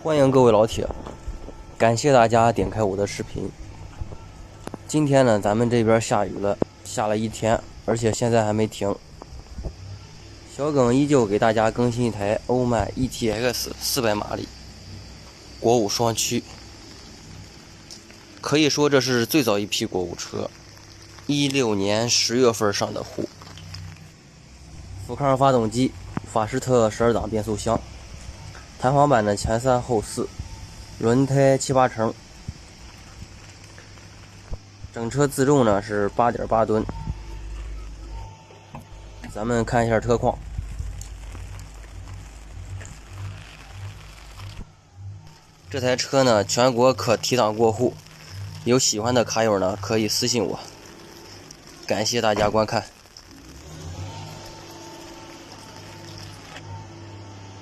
欢迎各位老铁，感谢大家点开我的视频。今天呢，咱们这边下雨了，下了一天，而且现在还没停。小耿依旧给大家更新一台欧迈 ETX 400马力国五双驱，可以说这是最早一批国五车，16年10月份上的户。富康发动机，法士特12档变速箱，弹簧板的前3后4，轮胎7、8成，整车自重呢是 8.8 吨。咱们看一下车况。这台车呢全国可提档过户，有喜欢的卡友呢可以私信我。感谢大家观看。